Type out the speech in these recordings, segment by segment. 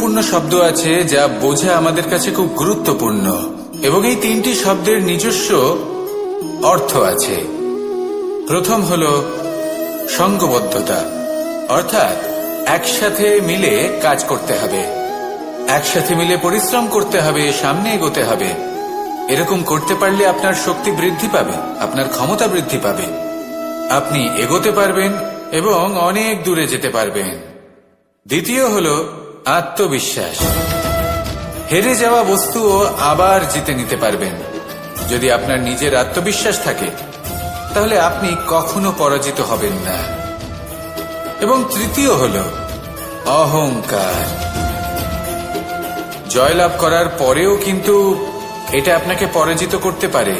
গুরুত্বপূর্ণ শব্দ আছে যা বোঝা আমাদের কাছে খুব গুরুত্বপূর্ণ, এবং এই তিনটি শব্দের নিজস্ব অর্থ আছে। প্রথম হল সঙ্গবদ্ধতা, অর্থাৎ একসাথে মিলে কাজ করতে হবে, একসাথে মিলে পরিশ্রম করতে হবে, সামনে এগোতে হবে। এরকম করতে পারলে আপনার শক্তি বৃদ্ধি পাবে, আপনার ক্ষমতা বৃদ্ধি পাবে, আপনি এগোতে পারবেন এবং অনেক দূরে যেতে পারবেন। দ্বিতীয় হল আত্মবিশ্বাস। হেরে যাওয়া বস্তুও আবার জিতে নিতে পারবেন। যদি আপনার নিজের আত্মবিশ্বাস থাকে তাহলে আপনি কখনো পরাজিত হবেন না। এবং তৃতীয় হল অহংকার। জয়লাভ করার পরেও কিন্তু এটা আপনাকে পরাজিত করতে পারে।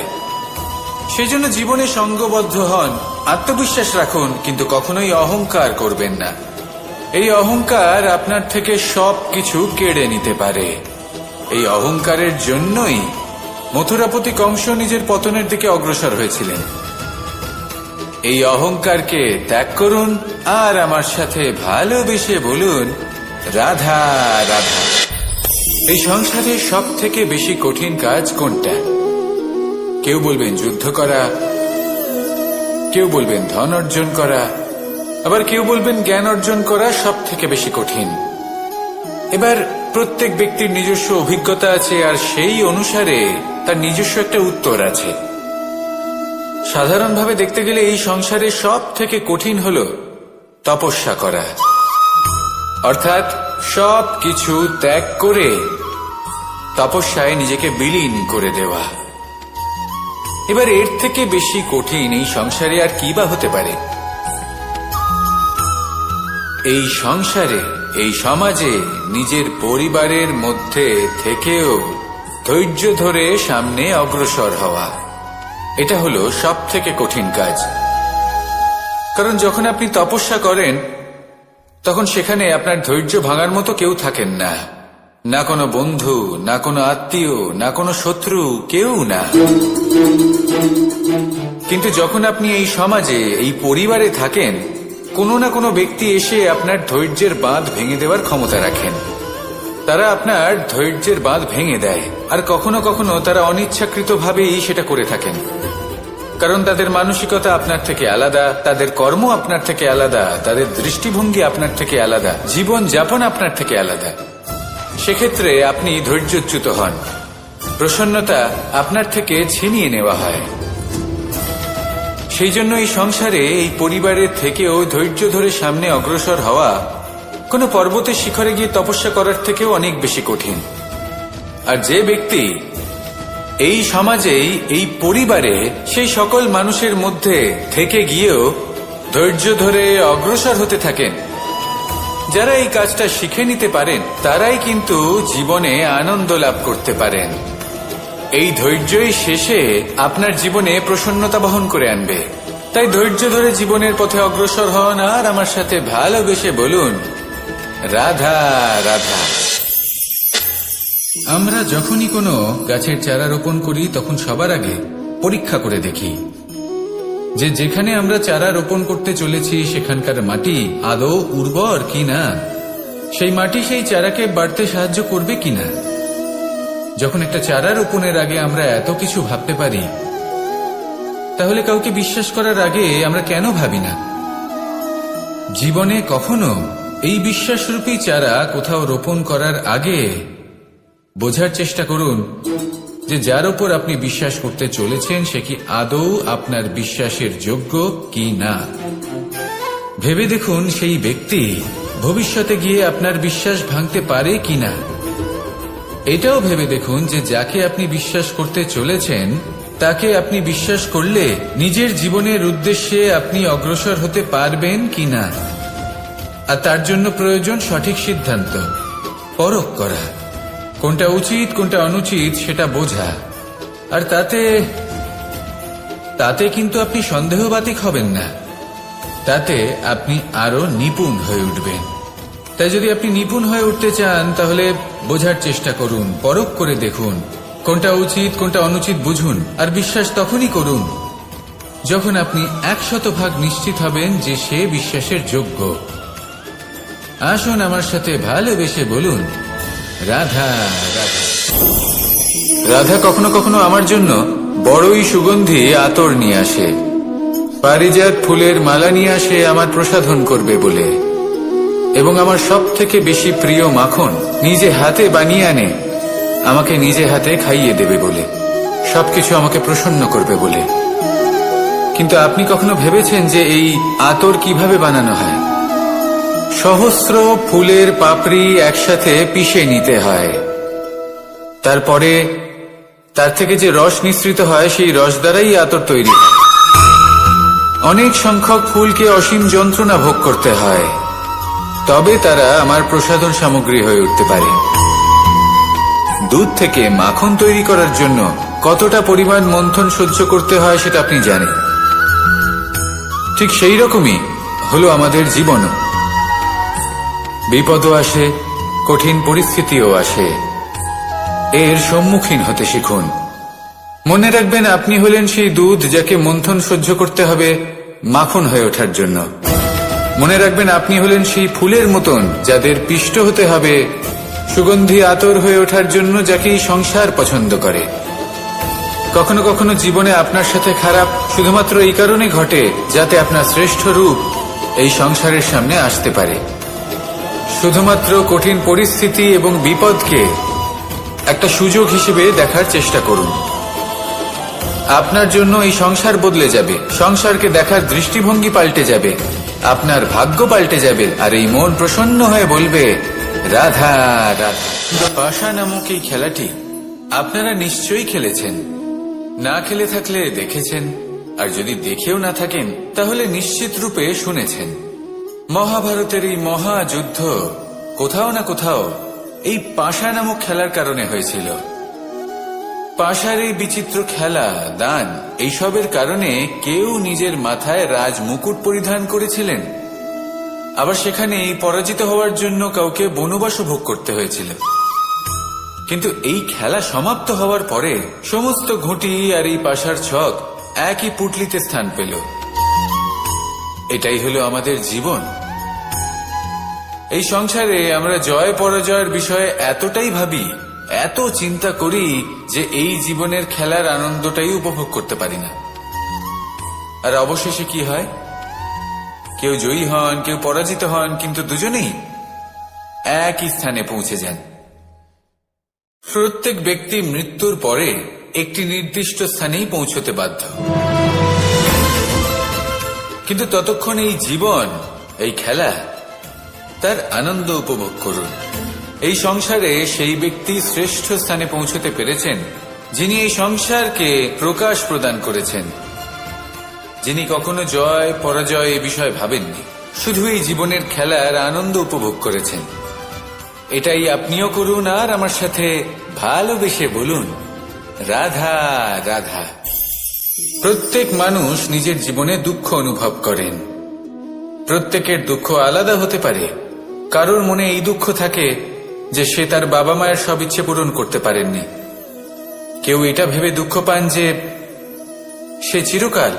সেজন্য জীবনে সঙ্গবদ্ধ হন, আত্মবিশ্বাস রাখুন, কিন্তু কখনোই অহংকার করবেন না। এই অহংকার আপনার থেকে সবকিছু কেড়ে নিতে পারে। এই অহংকারের জন্যই মথুরাপতি কংস নিজের পতনের দিকে অগ্রসর হয়েছিলেন। এই অহংকারকে ত্যাগ করুন আর আমার সাথে ভালোবেসে বলুন, রাধা রাধা। এই সংসারে সব থেকে বেশি কঠিন কাজ কোনটা? কেউ বলবেন যুদ্ধ করা, কেউ বলবেন ধন অর্জন করা, আবার কেউ বলবেন জ্ঞান অর্জন করা সব থেকে বেশি কঠিন। এবার প্রত্যেক ব্যক্তির নিজস্ব অভিজ্ঞতা আছে আর সেই অনুসারে তার নিজস্ব একটা উত্তর আছে। সাধারণভাবে দেখতে গেলে এই সংসারে সব থেকে কঠিন হল তপস্যা করা, অর্থাৎ সব কিছু ত্যাগ করে তপস্যায় নিজেকে বিলীন করে দেওয়া। এবার এর থেকে বেশি কঠিন এই সংসারে আর কি বা হতে পারে? এই সংসারে, এই সমাজে, নিজের পরিবারের মধ্যে থেকেও ধৈর্য ধরে সামনে অগ্রসর হওয়া, এটা হলো সব থেকে কঠিন কাজ। কারণ যখন আপনি তপস্যা করেন তখন সেখানে আপনার ধৈর্য ভাঙার মতো কেউ থাকেন না, না কোনো বন্ধু, না কোনো আত্মীয়, না কোনো শত্রু, কেউ না। কিন্তু যখন আপনি এই সমাজে, এই পরিবারে থাকেন, কোনো না কোনো ব্যক্তি এসে আপনার ধৈর্যের বাঁধ ভেঙে দেওয়ার ক্ষমতা রাখেন। তারা আপনার ধৈর্যের বাঁধ ভেঙে দেয়, আর কখনো কখনো তারা অনিচ্ছাকৃতভাবেই সেটা করে থাকেন। কারণ তাদের মানসিকতা আপনার থেকে আলাদা, তাদের কর্ম আপনার থেকে আলাদা, তাদের দৃষ্টিভঙ্গি আপনার থেকে আলাদা, জীবন যাপন আপনার থেকে আলাদা। সেক্ষেত্রে আপনি ধৈর্যচ্যুত হন, প্রসন্নতা আপনার থেকে ছিনিয়ে নেওয়া হয়। সেই জন্য এই সংসারে, এই পরিবারের থেকেও ধৈর্য ধরে সামনে অগ্রসর হওয়া কোনো পর্বতের শিখরে গিয়ে তপস্যা করার থেকেও অনেক বেশি কঠিন। আর যে ব্যক্তি এই সমাজেই, এই পরিবারে, সেই সকল মানুষের মধ্যে থেকে গিয়েও ধৈর্য ধরে অগ্রসর হতে থাকেন, যারা এই কাজটা শিখে নিতে পারেন, তারাই কিন্তু জীবনে আনন্দ লাভ করতে পারেন। এই ধৈর্যই শেষে আপনার জীবনে প্রসন্নতা বহন করে আনবে। তাই ধৈর্য ধরে জীবনের পথে অগ্রসর হন আর আমার সাথে ভালোবেসে বলুন, রাধা রাধা। আমরা যখনই কোনো গাছের চারা রোপণ করি তখন সবার আগে পরীক্ষা করে দেখি যে যেখানে আমরা চারা রোপণ করতে চলেছি সেখানকার মাটি আদৌ উর্বর কিনা, সেই মাটি সেই চারাকে বাড়তে সাহায্য করবে কিনা। যখন একটা চারা রোপণের আগে আমরা এত কিছু ভাবতে পারি, তাহলে কাউকে বিশ্বাস করার আগে আমরা কেন ভাবি না? জীবনে কখনো এই বিশ্বাসরূপী চারা কোথাও রোপণ করার আগে বোঝার চেষ্টা করুন যে যার উপর আপনি বিশ্বাস করতে চলেছেন সে কি আদৌ আপনার বিশ্বাসের যোগ্য কি না। ভেবে দেখুন সেই ব্যক্তি ভবিষ্যতে গিয়ে আপনার বিশ্বাস ভাঙতে পারে কিনা। এটাও ভেবে দেখুন যে যাকে আপনি বিশ্বাস করতে চলেছেন তাকে আপনি বিশ্বাস করলে নিজের জীবনের উদ্দেশ্যে আপনি অগ্রসর হতে পারবেন কিনা। আর তার জন্য প্রয়োজন সঠিক সিদ্ধান্ত, পরখ করা, কোনটা উচিত কোনটা অনুচিত সেটা বোঝা। আর তাতে কিন্তু আপনি সন্দেহবাতিক হবেন না, তাতে আপনি আরো নিপুণ হয়ে উঠবেন। তাই যদি আপনি নিপুণ হয়ে উঠতে চান তাহলে বোঝার চেষ্টা করুন, পরখ করে দেখুন, কোনটা উচিত কোনটা অনুচিত বুঝুন। আর বিশ্বাস তখনই করুন যখন আপনি 100% নিশ্চিত হবেন যে সে বিশ্বাসের যোগ্য। আসুন আমার সাথে ভালোবেসে বলুন, রাধা রাধা। রাধা কখনো কখনো আমার জন্য বড়ই সুগন্ধি আতর নিয়ে আসে, পারিজাত ফুলের মালা নিয়ে আসে আমার প্রসাধন করবে বলে, এবং আমার সব থেকে বেশি প্রিয় মাখন নিজে হাতে বানিয়ে আনে আমাকে নিজে হাতে খাইয়ে দেবে বলে, সবকিছু আমাকে প্রসন্ন করবে বলে। কিন্তু আপনি কখনো ভেবেছেন যে এই আতর কিভাবে বানানো হয়? সহস্র ফুলের পাপড়ি একসাথে পিষে নিতে হয়, তারপরে তার থেকে যে রস নিঃসৃত হয় সেই রস দ্বারাই আতর তৈরি হয়। অনেক সংখ্যক ফুলকে অসীম যন্ত্রণা ভোগ করতে হয়, তবে তারা আমার প্রসাধন সামগ্রী হয়ে উঠতে পারে। দুধ থেকে মাখন তৈরি করার জন্য কতটা পরিমাণ মন্থন সহ্য করতে হয় সেটা আপনি জানেন। ঠিক সেই রকমই হলো আমাদের জীবনও। বিপদও আসে, কঠিন পরিস্থিতিও আসে, এর সম্মুখীন হতে শিখুন। মনে রাখবেন, আপনি হলেন সেই দুধ যাকে মন্থন সহ্য করতে হবে মাখন হয়ে ওঠার জন্য। মনে রাখবেন, আপনি হলেন সেই ফুলের মতন যাদের পিষ্ট হতে হবে সুগন্ধি আতর হয়ে ওঠার জন্য, যাকে এই সংসার পছন্দ করে। কখনো কখনো জীবনে আপনার সাথে খারাপ শুধুমাত্র এই কারণে ঘটে যাতে আপনার শ্রেষ্ঠ রূপ এই সংসারের সামনে আসতে পারে। শুধুমাত্র কঠিন পরিস্থিতি এবং বিপদকে একটা সুযোগ হিসেবে দেখার চেষ্টা করুন। আপনার জন্য এই সংসার বদলে যাবে, সংসারকে দেখার দৃষ্টিভঙ্গি পাল্টে যাবে, আপনার ভাগ্য পাল্টে যাবে, আর এই মন প্রসন্ন হয়ে বলবে রাধা রাধা। পাশা নামক এই খেলাটি আপনারা নিশ্চয়ই খেলেছেন, না খেলে থাকলে দেখেছেন, আর যদি দেখেও না থাকেন তাহলে নিশ্চিত রূপে শুনেছেন। মহাভারতের এই মহাযুদ্ধ কোথাও না কোথাও এই পাশা নামক খেলার কারণে হয়েছিল। পাশার এই বিচিত্র খেলা, দান, এইসবের কারণে কেউ নিজের মাথায় রাজ মুকুট পরিধান করেছিলেন, আবার সেখানে পরাজিত হওয়ার জন্য কাউকে বনবাসও ভোগ করতে হয়েছিল। কিন্তু এই খেলা সমাপ্ত হওয়ার পরে সমস্ত ঘুঁটি আর এই পাশার ছক একই পুটলিতে স্থান পেল। এটাই হলো আমাদের জীবন। এই সংসারে আমরা জয় পরাজয়ের বিষয়ে এতটাই ভাবি, এত চিন্তা করি যে এই জীবনের খেলার আনন্দটাই উপভোগ করতে পারি না। আর অবশেষে কি হয়? কেউ জয়ী হন, কেউ পরাজিত হন, কিন্তু দুজনেই একই স্থানে পৌঁছে যান। প্রত্যেক ব্যক্তি মৃত্যুর পরে একটি নির্দিষ্ট স্থানেই পৌঁছতে বাধ্য, কিন্তু ততক্ষণ এই জীবন, এই খেলা, তার আনন্দ উপভোগ করুন। এই সংসারে সেই ব্যক্তি শ্রেষ্ঠ স্থানে পৌঁছতে পেরেছেন যিনি এই সংসারকে প্রকাশ প্রদান করেছেন, যিনি কখনো জয় পরাজয় এ বিষয়ে ভাবেননি, শুধু এই জীবনের খেলার আনন্দ উপভোগ করেছেন। এটাই আপনিও করুন, আর আমার সাথে ভালোবেসে বলুন রাধা রাধা। প্রত্যেক মানুষ নিজের জীবনে দুঃখ অনুভব করেন। প্রত্যেকের দুঃখ আলাদা হতে পারে। কারোর মনে এই দুঃখ থাকে যে সে তার বাবা মায়ের সব ইচ্ছে পূরণ করতে পারেননি। কেউ এটা ভেবে দুঃখ পান যে সে চিরকাল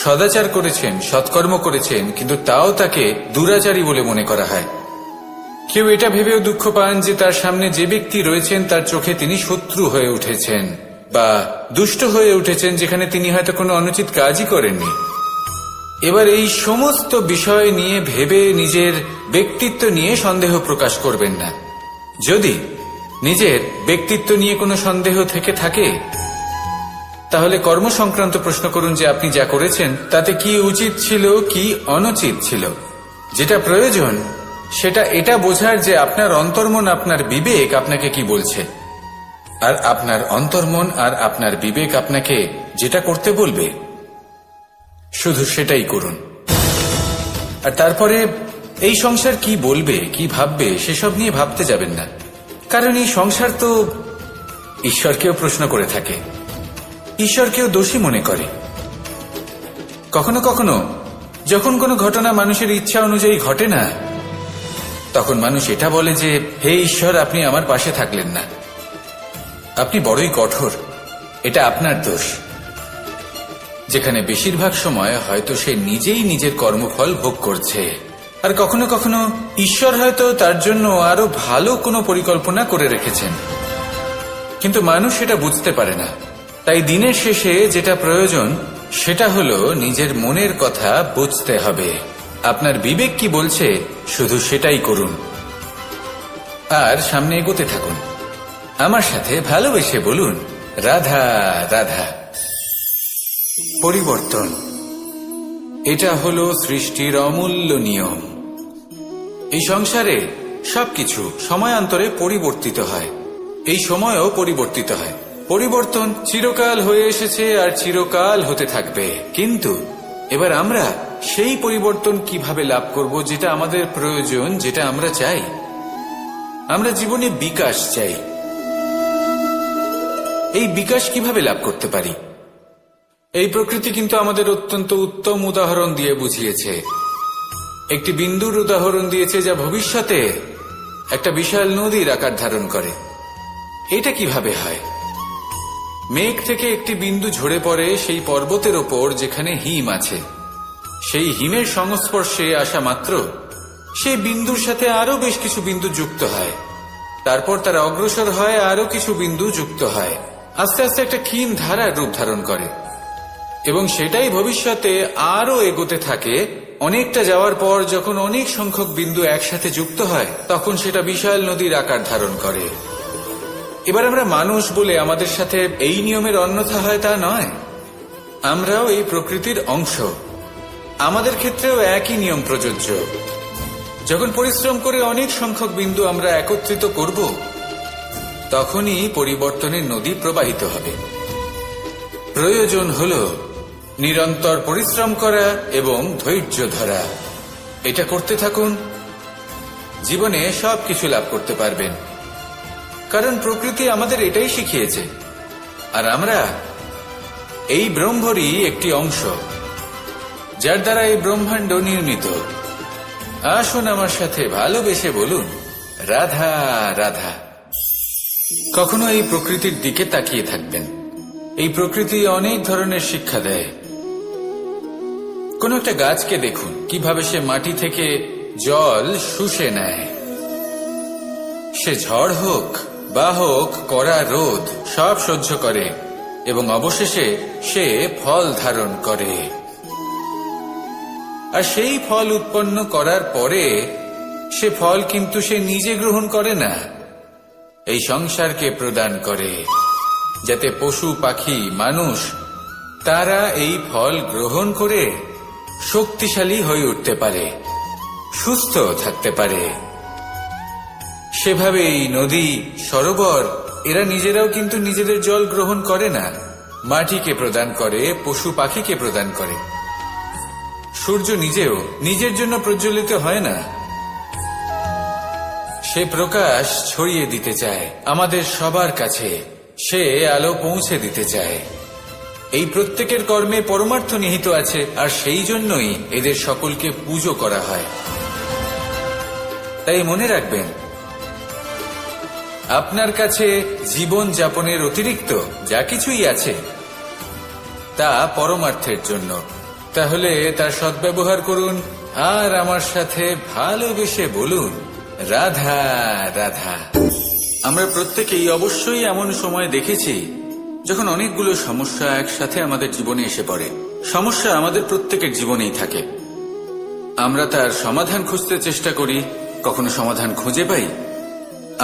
সদাচার করেছেন, সৎকর্ম করেছেন, কিন্তু তাও তাকে দুরাচারী বলে মনে করা হয়। কেউ এটা ভেবেও দুঃখ পান যে তার সামনে যে ব্যক্তি রয়েছেন তার চোখে তিনি শত্রু হয়ে উঠেছেন বা দুষ্ট হয়ে উঠেছেন, যেখানে তিনি হয়তো কোনো অনুচিত কাজই করেননি। এবার এই সমস্ত বিষয় নিয়ে ভেবে নিজের ব্যক্তিত্ব নিয়ে সন্দেহ প্রকাশ করবেন না। যদি নিজের ব্যক্তিত্ব নিয়ে কোনো সন্দেহ থেকে থাকে তাহলে কর্ম সংক্রান্ত প্রশ্ন করুন যে আপনি যা করেছেন তাতে কি উচিত ছিল, কি অনুচিত ছিল। যেটা প্রয়োজন সেটা এটা বোঝার যে আপনার অন্তর্মন, আপনার বিবেক আপনাকে কি বলছে, আর আপনার অন্তর্মন আর আপনার বিবেক আপনাকে যেটা করতে বলবে শুধু সেটাই করুন। আর তারপরে এই সংসার কি বলবে, কি ভাববে সেসব নিয়ে ভাবতে যাবেন না, কারণ এই সংসার তো ঈশ্বরকেও প্রশ্ন করে থাকে, ঈশ্বরকেও দোষী মনে করে। কখনো কখনো যখন কোনো ঘটনা মানুষের ইচ্ছা অনুযায়ী ঘটে না, তখন মানুষ এটা বলে যে হে ঈশ্বর, আপনি আমার পাশে থাকলেন না, আপনি বড়ই কঠোর, এটা আপনার দোষ। যেখানে বেশিরভাগ সময় হয়তো সে নিজেই নিজের কর্মফল ভোগ করছে, আর কখনো কখনো ঈশ্বর হয়তো তার জন্য আরো ভালো কোনো পরিকল্পনা করে রেখেছেন, কিন্তু মানুষ সেটা বুঝতে পারে না। তাই দিনের শেষে যেটা প্রয়োজন সেটা হলো নিজের মনের কথা বুঝতে হবে। আপনার বিবেক কি বলছে শুধু সেটাই করুন, আর সামনে এগোতে থাকুন। আমার সাথে ভালোবেসে বলুন, রাধা রাধা। পরিবর্তন, এটা হলো সৃষ্টির অমূল্য নিয়ম। এই সংসারে সবকিছু সময়ান্তরে পরিবর্তিত হয়, এই সময়ও পরিবর্তিত হয়। পরিবর্তন চিরকাল হয়ে এসেছে আর চিরকাল হতে থাকবে, কিন্তু এবার আমরা সেই পরিবর্তন কিভাবে লাভ করব যেটা আমাদের প্রয়োজন, যেটা আমরা চাই। আমরা জীবনে বিকাশ চাই। এই বিকাশ কিভাবে লাভ করতে পারি? এই প্রকৃতি কিন্তু আমাদের অত্যন্ত উত্তম উদাহরণ দিয়ে বুঝিয়েছে। একটি বিন্দুর উদাহরণ দিয়েছে যা ভবিষ্যতে একটা বিশাল নদীর আকার ধারণ করে। এটা কিভাবে হয়? মেঘ থেকে একটি বিন্দু ঝরে পড়ে সেই পর্বতের ওপর যেখানে হিম আছে। সেই হিমের সংস্পর্শে আসা মাত্র সেই বিন্দুর সাথে আরো বেশ কিছু বিন্দু যুক্ত হয়, তারপর তারা অগ্রসর হয়, আরো কিছু বিন্দু যুক্ত হয়, আস্তে আস্তে একটা ক্ষীণ ধারার রূপ ধারণ করে, এবং সেটাই ভবিষ্যতে আরো এগোতে থাকে। অনেকটা যাওয়ার পর যখন অনেক সংখ্যক বিন্দু একসাথে যুক্ত হয়, তখন সেটা বিশাল নদীর আকার ধারণ করে। এবার আমরা মানুষ বলে আমাদের সাথে এই নিয়মের অন্যথা হয় তা নয়। আমরাও এই প্রকৃতির অংশ, আমাদের ক্ষেত্রেও একই নিয়ম প্রযোজ্য। যখন পরিশ্রম করে অনেক সংখ্যক বিন্দু আমরা একত্রিত করব, তখনই পরিবর্তনের নদী প্রবাহিত হবে। প্রয়োজন হল নিরন্তর পরিশ্রম করা এবং ধৈর্য ধরা। এটা করতে থাকুন, জীবনে সবকিছু লাভ করতে পারবেন, কারণ প্রকৃতি আমাদের এটাই শিখিয়েছে। আর আমরা এই ব্রহ্মরই একটি অংশ, যার দ্বারা এই ব্রহ্মাণ্ড নির্মিত। আসুন আমার সাথে ভালোবেসে বলুন, রাধা রাধা। কখনো এই প্রকৃতির দিকে তাকিয়ে থাকবেন। এই প্রকৃতি অনেক ধরনের শিক্ষা দেয়। কোন একটা গাছকে দেখুন, কিভাবে সে মাটি থেকে জল শুষে নেয়। সে ঝড় হোক বা হোক কড়া রোদ, সব সহ্য করে এবং অবশেষে সে ফল ধারণ করে। আর সেই ফল উৎপন্ন করার পরে সে ফল কিন্তু সে নিজে গ্রহণ করে না, এই সংসারকে প্রদান করে, যাতে পশু পাখি মানুষ তারা এই ফল গ্রহণ করে শক্তিশালী হয়ে উঠতে পারে, সুস্থ থাকতে পারে। সেভাবে এই নদী, সরোবর এরা নিজেরাও কিন্তু নিজেদের জল গ্রহণ করে না, মাটিকে প্রদান করে, পশু পাখিকে প্রদান করে। সূর্য নিজেও নিজের জন্য প্রজ্বলিত হয় না, সে প্রকাশ ছড়িয়ে দিতে চায় আমাদের সবার কাছে, সে আলো পৌঁছে দিতে চায়। এই প্রত্যেকের কর্মে পরমার্থ নিহিত আছে, আর সেই জন্যই এদের সকলকে পুজো করা হয়। তাই মনে রাখবেন, আপনার কাছে জীবন যাপনের অতিরিক্ত যা কিছুই আছে তা পরমার্থের জন্য। তাহলে তার সদ্ব্যবহার করুন, আর আমার সাথে ভালোবেসে বলুন, রাধা রাধা। আমরা প্রত্যেকেই অবশ্যই এমন সময় দেখেছি যখন অনেকগুলো সমস্যা একসাথে আমাদের জীবনে এসে পড়ে। সমস্যা আমাদের প্রত্যেকের জীবনেই থাকে। আমরা তার সমাধান খুঁজতে চেষ্টা করি, কখনো সমাধান খুঁজে পাই,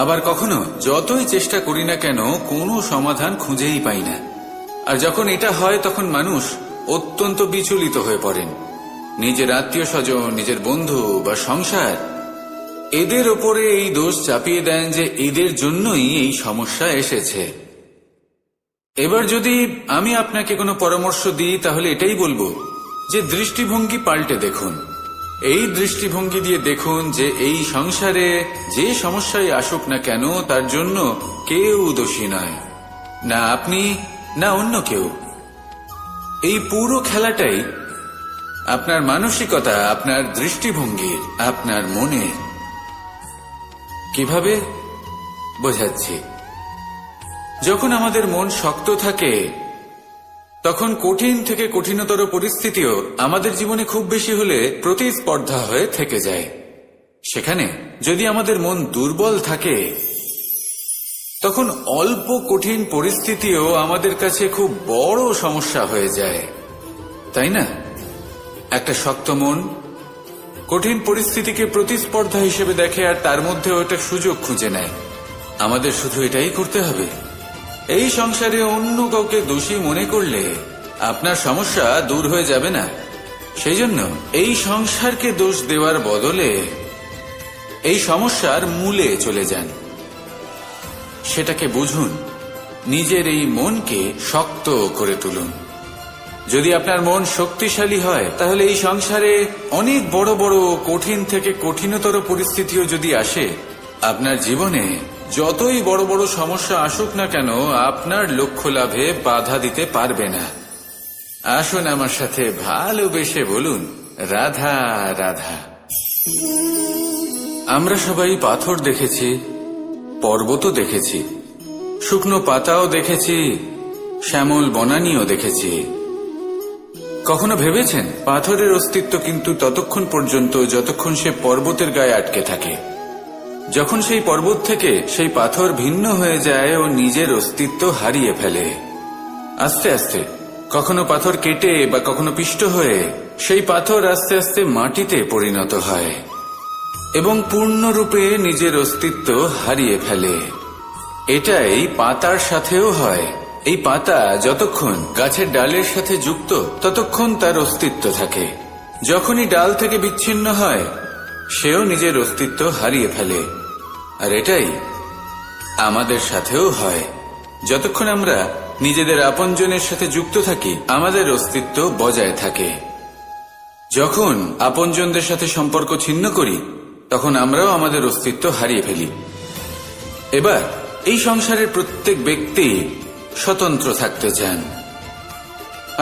আবার কখনো যতই চেষ্টা করি না কেন কোনো সমাধান খুঁজেই পাই না। আর যখন এটা হয় তখন মানুষ অত্যন্ত বিচলিত হয়ে পড়েন। নিজের আত্মীয় স্বজন, নিজের বন্ধু বা সংসার, এদের ওপরে এই দোষ চাপিয়ে দেন যে এদের জন্যই এই সমস্যা এসেছে। এবার যদি আমি আপনাকে কোনো পরামর্শ দিই, তাহলে এটাই বলবো যে দৃষ্টিভঙ্গি পাল্টে দেখুন। এই দৃষ্টিভঙ্গি দিয়ে দেখুন যে এই সংসারে যে সমস্যাই আসুক না কেন তার জন্য কেউ দোষী নয়, না আপনি না অন্য কেউ। এই পুরো খেলাটাই আপনার মানসিকতা, আপনার দৃষ্টিভঙ্গির, আপনার মনের। কিভাবে বোঝাচ্ছি? যখন আমাদের মন শক্ত থাকে তখন কঠিন থেকে কঠিনতর পরিস্থিতিও আমাদের জীবনে খুব বেশি হলে প্রতিস্পর্ধা হয়ে থেকে যায়। সেখানে যদি আমাদের মন দুর্বল থাকে, তখন অল্প কঠিন পরিস্থিতিও আমাদের কাছে খুব বড় সমস্যা হয়ে যায়, তাই না? একটা শক্ত মন কঠিন পরিস্থিতিকে প্রতিস্পর্ধা হিসেবে দেখে আর তার মধ্যেও একটা সুযোগ খুঁজে নেয়। আমাদের শুধু এটাই করতে হবে। এই সংসারে অন্য কাউকে দোষী মনে করলে আপনার সমস্যা দূর হয়ে যাবে না। সেই জন্য এই সংসারকে দোষ দেওয়ার বদলে এই সমস্যার মূলে চলে যান, সেটাকে বুঝুন, নিজের এই মনকে শক্ত করে তুলুন। যদি আপনার মন শক্তিশালী হয়, তাহলে এই সংসারে অনেক বড় বড় কঠিন থেকে কঠিনতর পরিস্থিতিও যদি আসে, আপনার জীবনে যতই বড় বড় সমস্যা আসুক না কেন, আপনার লক্ষ্য লাভে বাধা দিতে পারবে না। আসুন আমার সাথে ভালোবেসে বলুন, রাধা রাধা। আমরা সবাই পাথর দেখেছি, পর্বতও দেখেছি, শুকনো পাতাও দেখেছি, শ্যামল বনানীও দেখেছি। কখনো ভেবেছেন পাথরের অস্তিত্ব কিন্তু ততক্ষণ পর্যন্ত যতক্ষণ সে পর্বতের গায়ে আটকে থাকে। যখন সেই পর্বত থেকে সেই পাথর ভিন্ন হয়ে যায় ও নিজের অস্তিত্ব হারিয়ে ফেলে। আস্তে আস্তে কখনো পাথর কেটে বা কখনো পিষ্ট হয়ে সেই পাথর আস্তে আস্তে মাটিতে পরিণত হয় এবং পূর্ণরূপে নিজের অস্তিত্ব হারিয়ে ফেলে। এটাই পাতার সাথেও হয়। এই পাতা যতক্ষণ গাছের ডালের সাথে যুক্ত ততক্ষণ তার অস্তিত্ব থাকে। যখনই ডাল থেকে বিচ্ছিন্ন হয়, সেও নিজের অস্তিত্ব হারিয়ে ফেলে। আর এটাই আমাদের সাথেও হয়। যতক্ষণ আমরা নিজেদের আপনজনের সাথে যুক্ত থাকি, আমাদের অস্তিত্ব বজায় থাকে। যখন আপনজনদের সাথে সম্পর্ক ছিন্ন করি, তখন আমরাও আমাদের অস্তিত্ব হারিয়ে ফেলি। এবার এই সংসারের প্রত্যেক ব্যক্তি স্বতন্ত্র থাকতে চান,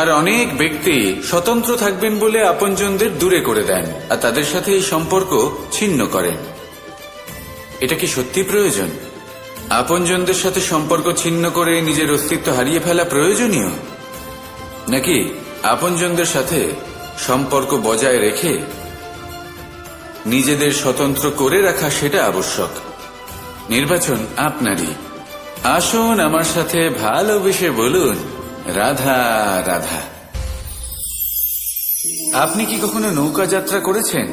আর অনেক ব্যক্তি স্বতন্ত্র থাকবেন বলে আপনজনদের দূরে করে দেন আর তাদের সাথে এই সম্পর্ক ছিন্ন করেন। এটা কি সত্যি প্রয়োজন? আপনজনদের সাথে সম্পর্ক ছিন্ন করে নিজের অস্তিত্ব হারিয়ে ফেলা প্রয়োজনীয়, নাকি আপনজনদের সাথে সম্পর্ক বজায় রেখে নিজেদের স্বতন্ত্র করে রাখা সেটা আবশ্যক? নির্বাচন আপনারই। আসুন আমার সাথে ভালোবেসে বলুন, রাধা রাধা। আপনি কি কখনো নৌকা যাত্রা করেছেন?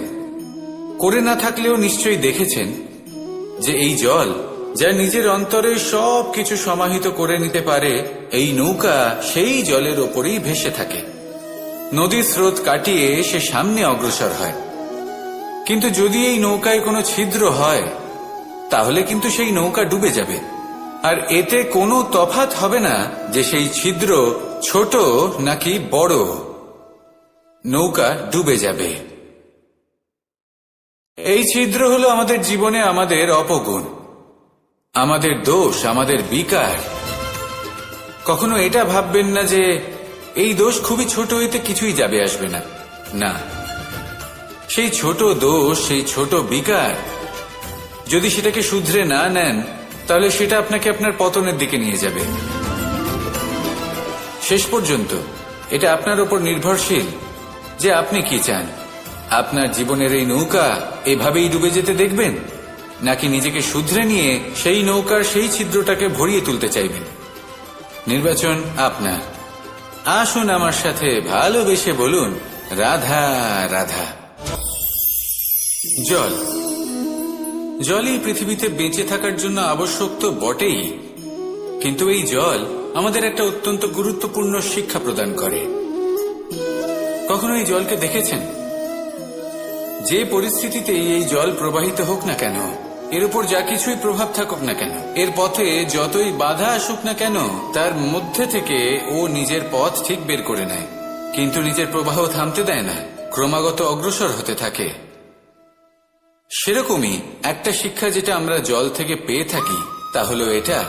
করে না থাকলেও নিশ্চয়ই দেখেছেন যে এই জল যা নিজের অন্তরে সব কিছু সমাহিত করে নিতে পারে, এই নৌকা সেই জলের ওপরেই ভেসে থাকে। নদীর স্রোত কাটিয়ে সে সামনে অগ্রসর হয়। কিন্তু যদি এই নৌকায় কোনো ছিদ্র হয়, তাহলে কিন্তু সেই নৌকা ডুবে যাবে। আর এতে কোনো তফাৎ হবে না যে সেই ছিদ্র ছোট নাকি বড়, নৌকা ডুবে যাবে। এই ছিদ্র হলো আমাদের জীবনে আমাদের অপগুণ, আমাদের দোষ, আমাদের বিকার। কখনো এটা ভাববেন না যে এই দোষ খুবই ছোট, হইতে কিছুই যাবে আসবে না। না, সেই ছোট দোষ, সেই ছোট বিকার যদি সেটাকে শুধরে না নেন, তাহলে সেটা আপনাকে আপনার পতনের দিকে নিয়ে যাবে। শেষ পর্যন্ত এটা আপনার উপর নির্ভরশীল যে আপনি কি চান। আপনার জীবনের এই নৌকা এভাবেই ডুবে যেতে দেখবেন, নাকি নিজেকে শুধরে নিয়ে সেই নৌকার সেই ছিদ্রটাকে ভরিয়ে তুলতে চাইবেন? নির্বাচন আপনার। আসুন আমার সাথে ভালোবেসে বলুন, রাধা রাধা। জল, জলই পৃথিবীতে বেঁচে থাকার জন্য আবশ্যক তো বটেই, কিন্তু এই জল আমাদের একটা অত্যন্ত গুরুত্বপূর্ণ শিক্ষা প্রদান করে। কখনো এই জলকে দেখেছেন? যে পরিস্থিতিতে এই জল প্রবাহিত হোক না কেন, এর উপর যা কিছুই প্রভাব থাকুক না কেন, এর পথে যতই বাধা আসুক না কেন, তার মধ্যে থেকে ও নিজের পথ ঠিক বের করে নেয়, কিন্তু নিজের প্রবাহ থামতে দেয় না, ক্রমাগত অগ্রসর হতে থাকে। সেরকমই একটা শিক্ষা যেটা আমরা জল থেকে পেয়ে থাকি, তা হলো এটা: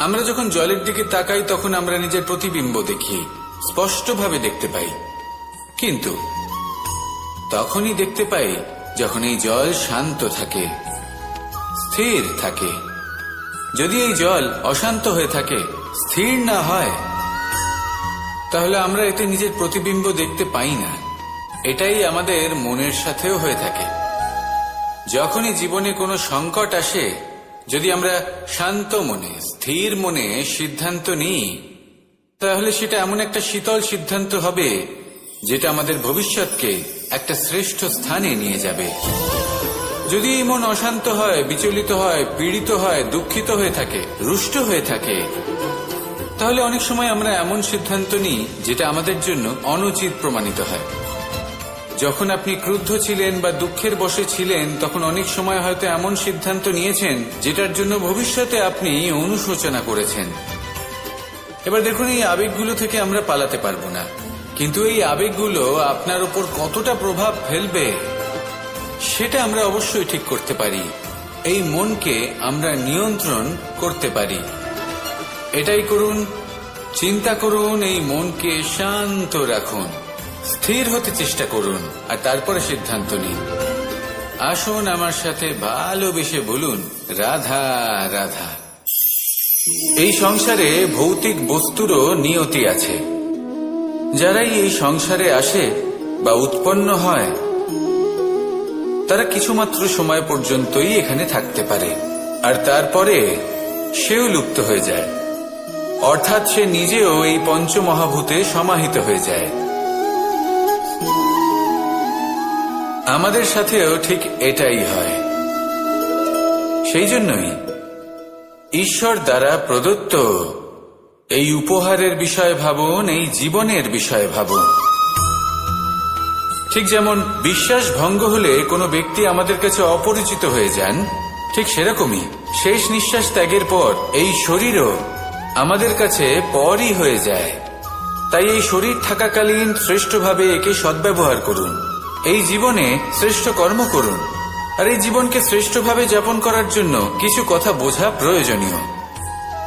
আমরা যখন জলের দিকে তাকাই তখন আমরা নিজের প্রতিবিম্ব দেখি, স্পষ্টভাবে দেখতে পাই। কিন্তু তখনই দেখতে পাই যখন এই জল শান্ত থাকে, স্থির থাকে। যদি এই জল অশান্ত হয়ে থাকে, স্থির না হয়, তাহলে আমরা এতে নিজের প্রতিবিম্ব দেখতে পাই না। এটাই আমাদের মনের সাথেও হয়ে থাকে। যখনই জীবনে কোনো সংকট আসে, যদি আমরা শান্ত মনে, স্থির মনে সিদ্ধান্ত নিই, তাহলে সেটা এমন একটা শীতল সিদ্ধান্ত হবে যেটা আমাদের ভবিষ্যৎকে একটা শ্রেষ্ঠ স্থানে নিয়ে যাবে। যদি এই মন অশান্ত হয়, বিচলিত হয়, পীড়িত হয়, দুঃখিত হয়ে থাকে, রুষ্ট হয়ে থাকে, তাহলে অনেক সময় আমরা এমন সিদ্ধান্ত নিই যেটা আমাদের জন্য অনুচিত প্রমাণিত হয়। যখন আপনি ক্রুদ্ধ ছিলেন বা দুঃখের বশে ছিলেন, তখন অনেক সময় হয়তো এমন সিদ্ধান্ত নিয়েছেন যেটার জন্য ভবিষ্যতে আপনি অনুশোচনা করেছেন। এবার দেখুন, এই আবেগগুলো থেকে আমরা পালাতে পারবো না, কিন্তু এই আবেগগুলো আপনার উপর কতটা প্রভাব ফেলবে সেটা আমরা অবশ্যই ঠিক করতে পারি। এই মনকে আমরা নিয়ন্ত্রণ করতে পারি। এটাই করুন, চিন্তা করুন, এই মনকে শান্ত রাখুন, স্থির হতে চেষ্টা করুন, আর তারপরে সিদ্ধান্ত নিন। আসুন আমার সাথে ভালোবেসে বলুন, রাধা রাধা। এই সংসারে ভৌতিক বস্তুরও নিয়তি আছে। যারাই এই সংসারে আসে বা উৎপন্ন হয়, তারা কিছুমাত্র সময় পর্যন্তই এখানে থাকতে পারে, আর তারপরে সেও লুপ্ত হয়ে যায়, অর্থাৎ সে নিজেও এই পঞ্চমহাভূতে সমাহিত হয়ে যায়। আমাদের সাথেও ঠিক এটাই হয়। সেই জন্যই ঈশ্বর দ্বারা প্রদত্ত এই উপহারের বিষয়ে ভাবুন, এই জীবনের বিষয়ে ভাবুন। ঠিক যেমন বিশ্বাস ভঙ্গ হলে কোনো ব্যক্তি আমাদের কাছে অপরিচিত হয়ে যান, ঠিক সেরকমই শেষ নিঃশ্বাস ত্যাগের পর এই শরীরও আমাদের কাছে পরই হয়ে যায়। তাই এই শরীর থাকাকালীন শ্রেষ্ঠভাবে একে সদ্ব্যবহার করুন, এই জীবনে শ্রেষ্ঠ কর্ম করুন, আর এই জীবনকে শ্রেষ্ঠভাবে যাপন করার জন্য কিছু কথা বোঝা প্রয়োজনীয়।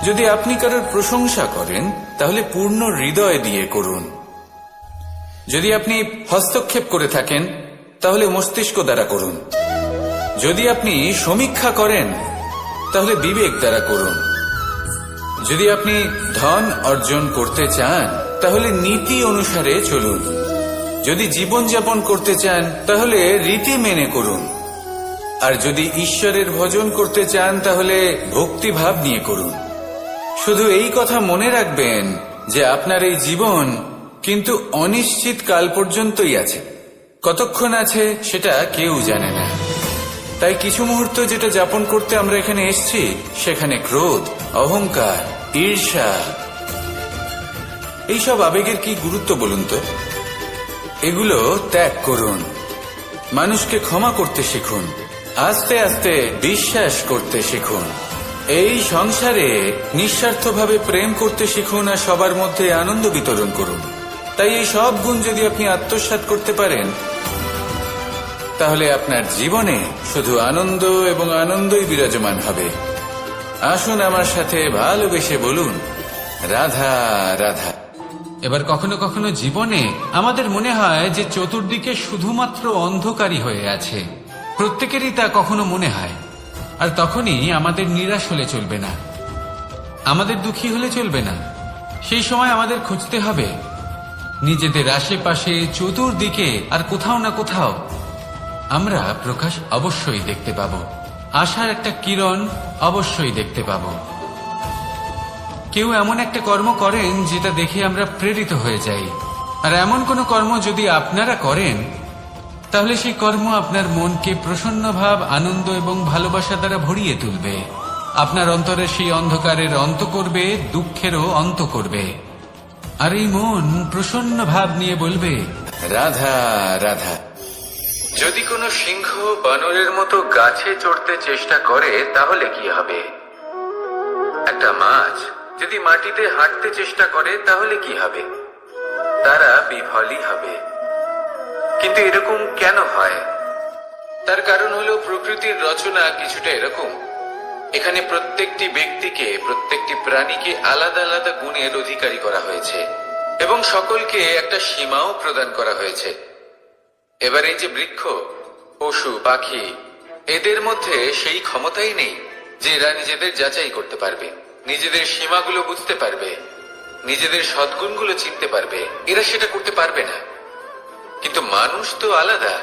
যদি আপনি কারোর প্রশংসা করেন, তাহলে পূর্ণ হৃদয় দিয়ে করুন। যদি আপনি হস্তক্ষেপ করে থাকেন, তাহলে মস্তিষ্ক দ্বারা করুন। যদি আপনি সমীক্ষা করেন, তাহলে বিবেক দ্বারা করুন। যদি আপনি ধন অর্জন করতে চান, তাহলে নীতি অনুসারে চলুন। যদি জীবনযাপন করতে চান, তাহলে রীতি মেনে করুন। আর যদি ঈশ্বরের ভজন করতে চান, তাহলে ভক্তিভাব নিয়ে করুন। শুধু এই কথা মনে রাখবেন যে আপনার এই জীবন কিন্তু অনিশ্চিত কাল পর্যন্তই আছে। কতক্ষণ আছে সেটা কেউ জানে না। তাই কিছু মুহূর্ত যেটা যাপন করতে আমরা এখানে এসেছি, সেখানে ক্রোধ, অহংকার, ঈর্ষা, এইসব আবেগের কি গুরুত্ব বলুন তো? এগুলো ত্যাগ করুন। মানুষকে ক্ষমা করতে শিখুন, আস্তে আস্তে বিশ্বাস করতে শিখুন। এই সংসারে নিঃস্বার্থভাবে প্রেম করতে শিখুন, আর সবার মধ্যে আনন্দ বিতরণ করুন। তাই এই সব গুণ যদি আপনি আত্মসাৎ করতে পারেন, তাহলে আপনার জীবনে শুধু আনন্দ এবং আনন্দই বিরাজমান হবে। আসুন আমার সাথে ভালোবেসে বলুন, রাধা রাধা। এবার কখনো কখনো জীবনে আমাদের মনে হয় যে চতুর্দিকে শুধুমাত্র অন্ধকারই হয়ে আছে। প্রত্যেকেরই তা কখনো মনে হয়। আর তখনই আমাদের নিরাশ হলে চলবে না, আমাদের দুঃখী হলে চলবে না। সেই সময় আমাদের খুঁজতে হবে নিজেদের আশেপাশে, চতুর্দিকে, আর কোথাও না কোথাও আমরা প্রকাশ অবশ্যই দেখতে পাব, আশার একটা কিরণ অবশ্যই দেখতে পাব। কেউ এমন একটা কর্ম করেন যেটা দেখে আমরা প্রেরিত হয়ে যাই, আর এমন কোনো কর্ম যদি আপনারা করেন, তাহলে সেই কর্ম আপনার মনকে প্রসন্ন ভাব, আনন্দ এবং ভালোবাসা দ্বারা ভরিয়ে তুলবে। আপনার অন্তরের সেই অন্ধকারের অন্ত করবে, দুঃখেরও অন্ত করবে। আর এই মন প্রসন্ন ভাব নিয়ে বলবে, রাধা রাধা। যদি কোনো সিংহ বানরের মতো গাছে চড়তে চেষ্টা করে, তাহলে কি হবে? একটা মাছ যদি মাটিতে হাঁটতে চেষ্টা করে, তাহলে কি হবে? তারা বিফলই হবে। কিন্তু এরকম কেন হয়? তার কারণ হলো প্রকৃতির রচনা কিছুটা এরকম। এখানে প্রত্যেকটি ব্যক্তিকে, প্রত্যেকটি প্রাণীকে আলাদা আলাদা গুণের অধিকারী করা হয়েছে, এবং সকলকে একটা সীমাও প্রদান করা হয়েছে। এবার এই যে বৃক্ষ, পশু, পাখি, এদের মধ্যে সেই ক্ষমতাই নেই যে এরা নিজেদের যাচাই করতে পারবে, নিজেদের সীমাগুলো বুঝতে পারবে। নিজেদের সদ্গুণগুলো চিনতে পারবে, এরা সেটা করতে পারবে না। কিন্তু মানুষ তো আলাদা।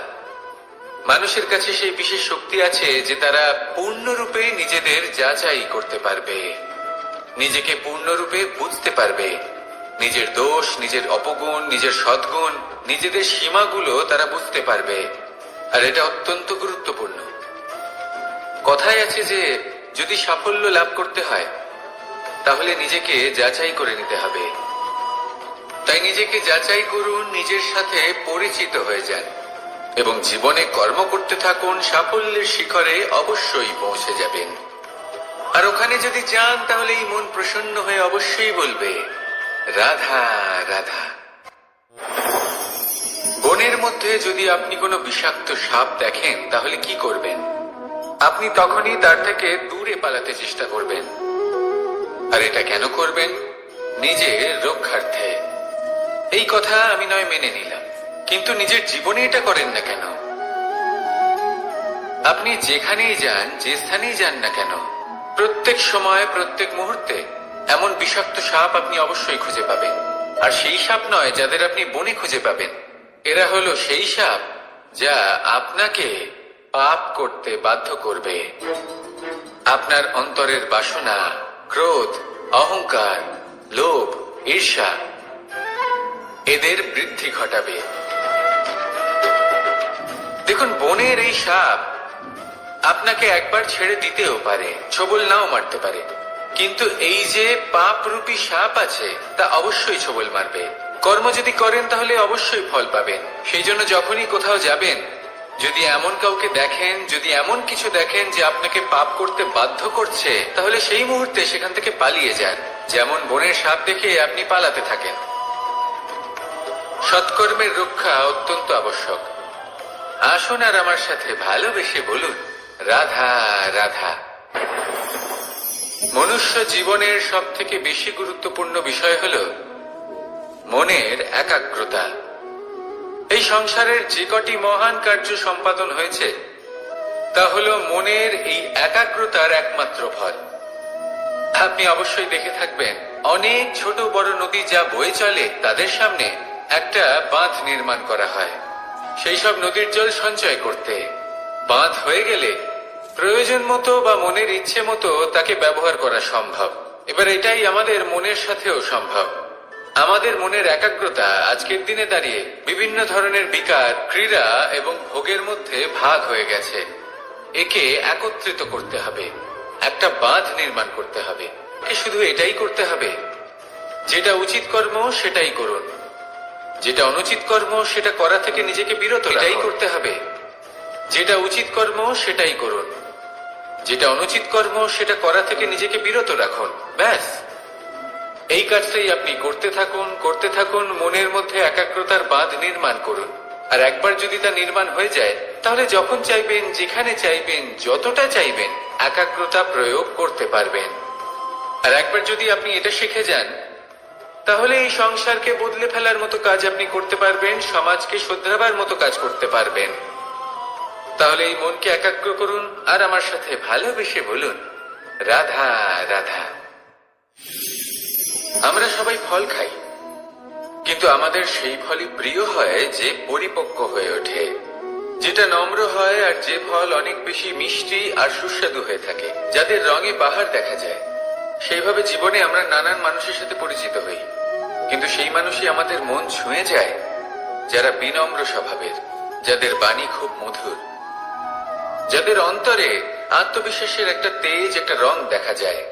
মানুষের কাছে সেই বিশেষ শক্তি আছে যে তারা পূর্ণরূপে নিজেদের যাচাই করতে পারবে, নিজেকে পূর্ণরূপে বুঝতে পারবে, নিজের দোষ, নিজের অপগুণ, নিজের সদ্গুণ, নিজেদের সীমাগুলো তারা বুঝতে পারবে। আর এটা অত্যন্ত গুরুত্বপূর্ণ। কথায় আছে যে যদি সাফল্য লাভ করতে হয় তাহলে নিজেকে যাচাই করে নিতে হবে। তাই নিজেকে যাচাই করুন, নিজের সাথে পরিচিত হয়ে যান এবং জীবনে কর্ম করতে থাকুন। সাফল্যের শিখরে অবশ্যই পৌঁছে যাবেন। আর ওখানে যদি যান তাহলে এই মন প্রসন্ন হয়ে অবশ্যই বলবে, রাধা রাধা। বনের মধ্যে যদি আপনি কোনো বিষাক্ত সাপ দেখেন তাহলে কি করবেন? আপনি তখনই তার থেকে দূরে পালাতে চেষ্টা করবেন। আর এটা কেন করবেন? নিজের রক্ষার্থে। এই কথা আমি নয় মেনে নিলাম, কিন্তু নিজের জীবনে এটা করেন না কেন? আপনি যেখানেই যান, যে স্থানেই যান না কেন, প্রত্যেক সময়, প্রত্যেক মুহূর্তে এমন বিষাক্ত সাপ আপনি অবশ্যই খুঁজে পাবেন। আর সেই সাপ নয় যাদের আপনি বনে খুঁজে পাবেন, এরা হলো সেই সাপ যা আপনাকে পাপ করতে বাধ্য করবে। আপনার অন্তরের বাসনা, ক্রোধ, অহংকার, লোভ, ঈর্ষা এদের বৃদ্ধি ঘটাবে। দেখুন, বনের এই সাপ আপনাকে একবার ছেড়ে দিতেও পারে, ছোবল নাও মারতে পারে, কিন্তু এই যে পাপরূপী সাপ আছে তা অবশ্যই ছোবল মারবে। কর্ম যদি করেন তাহলে অবশ্যই ফল পাবেন। সেই জন্য যখনই কোথাও যাবেন, যদি এমন কাউকে দেখেন, যদি এমন কিছু দেখেন যে আপনাকে পাপ করতে বাধ্য করছে, তাহলে সেই মুহূর্তে সেখান থেকে পালিয়ে যান। যেমন বনের সাপ দেখে আপনি পালাতে থাকেন। সৎকর্মের রক্ষা অত্যন্ত আবশ্যক। আসুন আর আমার সাথে ভালোবেসে বলুন, রাধা রাধা। মনুষ্য জীবনের সব থেকে বেশি গুরুত্বপূর্ণ বিষয় হল মনের একাগ্রতা। এই সংসারের যে কটি মহান কার্য সম্পাদন হয়েছে তা হল মনের এই একাগ্রতার একমাত্র ফল। আপনি অবশ্যই দেখে থাকবেন, অনেক ছোট বড় নদী যা বয়ে চলে তাদের সামনে একটা বাঁধ নির্মাণ করা হয় সেই সব নদীর জল সঞ্চয় করতে। বাঁধ হয়ে গেলে প্রয়োজন মতো বা মনের ইচ্ছে মতো তাকে ব্যবহার করা সম্ভব। এবার এটাই আমাদের মনের সাথেও সম্ভব। আমাদের মনের একাগ্রতা আজকের দিনে দাঁড়িয়ে বিভিন্ন ধরনের বিকার, ক্রীড়া এবং ভোগের মধ্যে ভাগ হয়ে গেছে। একে একত্রিত করতে হবে, একটা বাঁধ নির্মাণ করতে হবে। শুধু এটাই করতে হবে, যেটা উচিত কর্ম সেটাই করুন, যেটা অনুচিত কর্ম সেটা করা থেকে নিজেকে বিরত রাখুন। এটাই করতে হবে, যেটা উচিত কর্ম সেটাই করুন, যেটা অনুচিত কর্ম সেটা করা থেকে নিজেকে বিরত রাখুন। ব্যাস, এই কাজটাই আপনি করতে থাকুন, করতে থাকুন। মনের মধ্যে একাগ্রতার বাঁধ নির্মাণ করুন। আর একবার যদি তা নির্মাণ হয়ে যায় তাহলে যখন চাইবেন, যেখানে চাইবেন, যতটা চাইবেন একাগ্রতা প্রয়োগ করতে পারবেন। আর একবার যদি আপনি এটা শিখে যান তাহলে এই সংসারকে বদলে ফেলার মতো কাজ আপনি করতে পারবেন, সমাজকে শুধরাবার মতো কাজ করতে পারবেন। তাহলে এই মনকে একাগ্র করুন আর আমার সাথে ভালোবেসে বলুন, রাধা রাধা। আমরা সবাই ফল খাই, কিন্তু আমাদের সেই ফলই প্রিয় হয় যে পরিপক্ক হয়ে ওঠে, যেটা নম্র হয়, আর যে ফল অনেক বেশি মিষ্টি আর সুস্বাদু হয়ে থাকে, যাদের রঙে বাহার দেখা যায়। সেইভাবে জীবনে আমরা নানান মানুষের সাথে পরিচিত হই, কিন্তু সেই মানুষই আমাদের মন ছুঁয়ে যায় যারা বিনম্র স্বভাবের, যাদের বাণী খুব মধুর, যাদের অন্তরে আত্মবিশ্বাসের একটা তেজ, একটা রং দেখা যায়।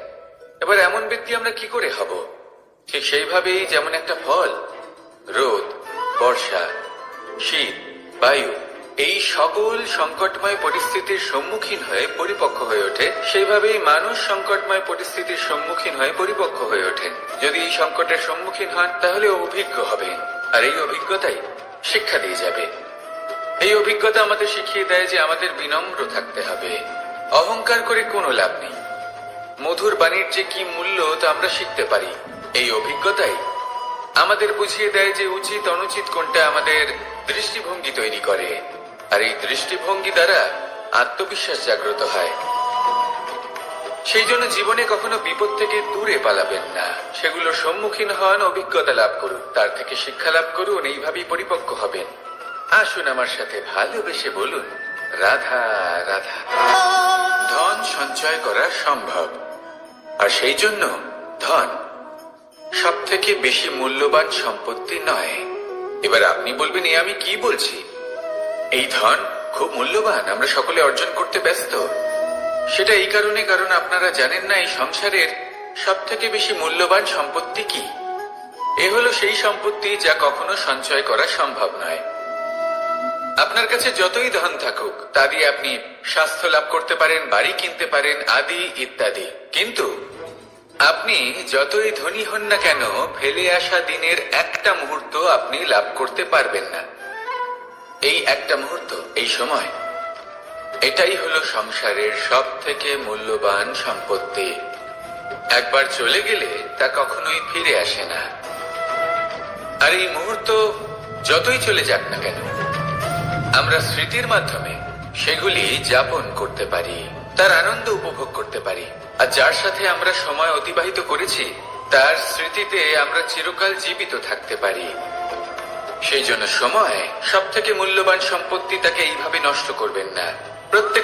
এবার এমন ব্যক্তি আমরা কি করে হব? ঠিক সেইভাবেই যেমন একটা ফল রোদ, বর্ষা, শীত, বায়ু এই সকল সংকটময় পরিস্থিতির সম্মুখীন হয়ে পরিপক্ক হয়ে ওঠে, সেইভাবেই মানুষ সংকটময় পরিস্থিতির সম্মুখীন হয়ে পরিপক্ক হয়ে ওঠেন। যদি এই সংকটের সম্মুখীন হন তাহলে অভিজ্ঞ হবেন, আর এই অভিজ্ঞতাই শিক্ষা দিয়ে যাবে। এই অভিজ্ঞতা আমাদের শিখিয়ে দেয় যে আমাদের বিনম্র থাকতে হবে। অহংকার করে কোনো লাভ নেই। মধুর বাণীর যে কি মূল্য তা আমরা শিখতে পারি। এই অভিজ্ঞতাই আমাদের বুঝিয়ে দেয় যে উচিত অনুচিত কোনটা আমাদের দৃষ্টিভঙ্গি তৈরি করে, আর এই দৃষ্টিভঙ্গি দ্বারা আত্মবিশ্বাস জাগ্রত হয়। সেই জন্য জীবনে কখনো বিপদ থেকে দূরে পালাবেন না, সেগুলোর সম্মুখীন হন, অভিজ্ঞতা লাভ করুন, তার থেকে শিক্ষা লাভ করুন, এইভাবেই পরিপক্ক হবেন। আসুন আমার সাথে ভালোবেসে বলুন, রাধা রাধা। ধন সঞ্চয় করা সম্ভব, আর সেই জন্য ধন সব থেকে বেশি মূল্যবান সম্পত্তি নয়। এবার আপনি বলবেন, এ আমি কি বলছি? এই ধন খুব মূল্যবান, আমরা সকলে অর্জন করতে ব্যস্ত। সেটা এই কারণে, কারণ আপনারা জানেন না এই সংসারের সব থেকে বেশি মূল্যবান সম্পত্তি কি। এ হলো সেই সম্পত্তি যা কখনো সঞ্চয় করা সম্ভব নয়। আপনার কাছে যতই ধন থাকুক তা দিয়ে আপনি স্বাস্থ্য লাভ করতে পারেন, বাড়ি কিনতে পারেন, আদি ইত্যাদি, কিন্তু আপনি যতই ধনী হন না কেন, ফেলে আসা দিনের একটা মুহূর্ত আপনি লাভ করতে পারবেন না। এই একটা মুহূর্ত, এই সময়, এটাই হলো সংসারের সব থেকে মূল্যবান সম্পত্তি। একবার চলে গেলে তা কখনোই ফিরে আসে না। আর এই মুহূর্ত যতই চলে যাক না কেন, আমরা স্মৃতির মাধ্যমে সেগুলি যাপন করতে পারি, তার আনন্দ উপভোগ করতে পারি। আর যার সাথে আমরা সময় অতিবাহিত করেছি তার স্মৃতিতে আমরা চিরকাল জীবিত থাকতে পারি। সেই জন্য সময় সব থেকে মূল্যবান সম্পত্তি, তাকে এইভাবে নষ্ট করবেন না। প্রত্যেকটা